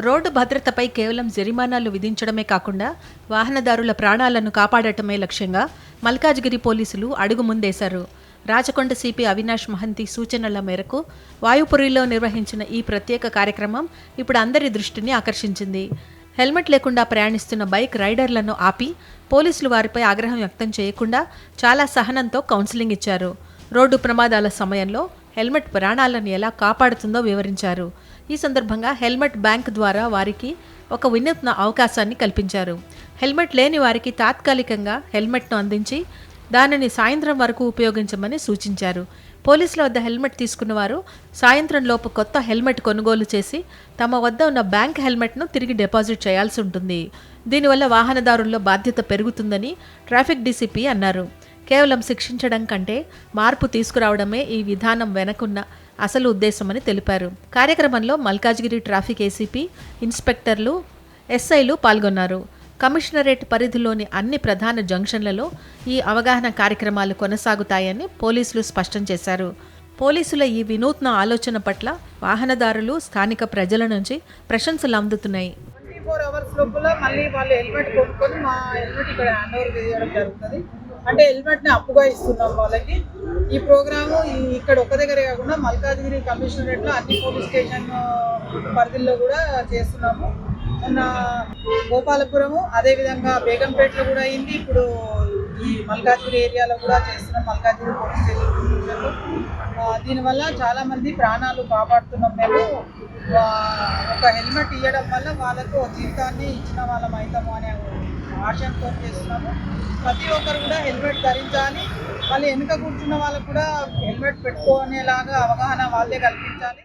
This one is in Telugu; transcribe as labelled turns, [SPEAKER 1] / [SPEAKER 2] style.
[SPEAKER 1] రోడ్డు భద్రతపై కేవలం జరిమానాలు విధించడమే కాకుండా వాహనదారుల ప్రాణాలను కాపాడటమే లక్ష్యంగా మల్కాజ్గిరి పోలీసులు అడుగు ముందేశారు. రాచకొండ సిపి అవినాష్ మహంతి సూచనల మేరకు వాయుపురిలో నిర్వహించిన ఈ ప్రత్యేక కార్యక్రమం ఇప్పుడు అందరి దృష్టిని ఆకర్షించింది. హెల్మెట్ లేకుండా ప్రయాణిస్తున్న బైక్ రైడర్లను ఆపి పోలీసులు వారిపై ఆగ్రహం వ్యక్తం చేయకుండా చాలా సహనంతో కౌన్సిలింగ్ ఇచ్చారు. రోడ్డు ప్రమాదాల సమయంలో హెల్మెట్ ప్రాణాలను ఎలా కాపాడుతుందో వివరించారు. ఈ సందర్భంగా హెల్మెట్ బ్యాంక్ ద్వారా వారికి ఒక వినూత్న అవకాశాన్ని కల్పించారు. హెల్మెట్ లేని వారికి తాత్కాలికంగా హెల్మెట్ను అందించి దానిని సాయంత్రం వరకు ఉపయోగించమని సూచించారు. పోలీసుల వద్ద హెల్మెట్ తీసుకున్న వారు సాయంత్రం లోపు కొత్త హెల్మెట్ కొనుగోలు చేసి తమ వద్ద ఉన్న బ్యాంక్ హెల్మెట్ను తిరిగి డిపాజిట్ చేయాల్సి ఉంటుంది. దీనివల్ల వాహనదారుల్లో బాధ్యత పెరుగుతుందని ట్రాఫిక్ డీసీపీ అన్నారు. కేవలం శిక్షించడం కంటే మార్పు తీసుకురావడమే ఈ విధానం వెనకున్న అసలు ఉద్దేశమని తెలిపారు. కార్యక్రమంలో మల్కాజ్గిరి ట్రాఫిక్ ఏసీపీ, ఇన్స్పెక్టర్లు, ఎస్ఐలు పాల్గొన్నారు. కమిషనరేట్ పరిధిలోని అన్ని ప్రధాన జంక్షన్లలో ఈ అవగాహన కార్యక్రమాలు కొనసాగుతాయని పోలీసులు స్పష్టం చేశారు. పోలీసుల ఈ వినూత్న ఆలోచన పట్ల వాహనదారులు, స్థానిక ప్రజల నుంచి ప్రశంసలు అందుతున్నాయి.
[SPEAKER 2] 24 hours లోపల మళ్ళీ వాళ్ళు హెల్మెట్ కొనుక్కొని మా హెల్మెట్ ఇక్కడ హ్యాండ్ ఓవర్ చేయడం జరుగుతుంది. అంటే హెల్మెట్ని అప్పుగా ఇస్తున్నాం వాళ్ళకి. ఈ ప్రోగ్రాము ఇక్కడ ఒక దగ్గరే కాకుండా మల్కాజ్గిరి కమిషనరేట్లో అన్ని పోలీస్ స్టేషన్ పరిధిలో కూడా చేస్తున్నాము. మొన్న గోపాలపురము, అదేవిధంగా బేగంపేటలో కూడా అయింది. ఇప్పుడు ఈ మల్కాజ్గిరి ఏరియాలో కూడా చేస్తున్నాం, మల్కాజ్గిరి పోలీస్ స్టేషన్లో. దీనివల్ల చాలామంది ప్రాణాలు కాపాడుతున్నాం మేము. ఒక హెల్మెట్ ఇవ్వడం వల్ల వాళ్ళకు జీవితాన్ని ఇచ్చిన వాళ్ళం అవుతాము అనే ఆశయంతో చేస్తున్నాము. ప్రతి ఒక్కరు కూడా హెల్మెట్ ధరించాలి. వాళ్ళు వెనుక కూర్చున్న వాళ్ళకు కూడా హెల్మెట్ పెట్టుకునేలాగా అవగాహన వాళ్ళే కల్పించాలి.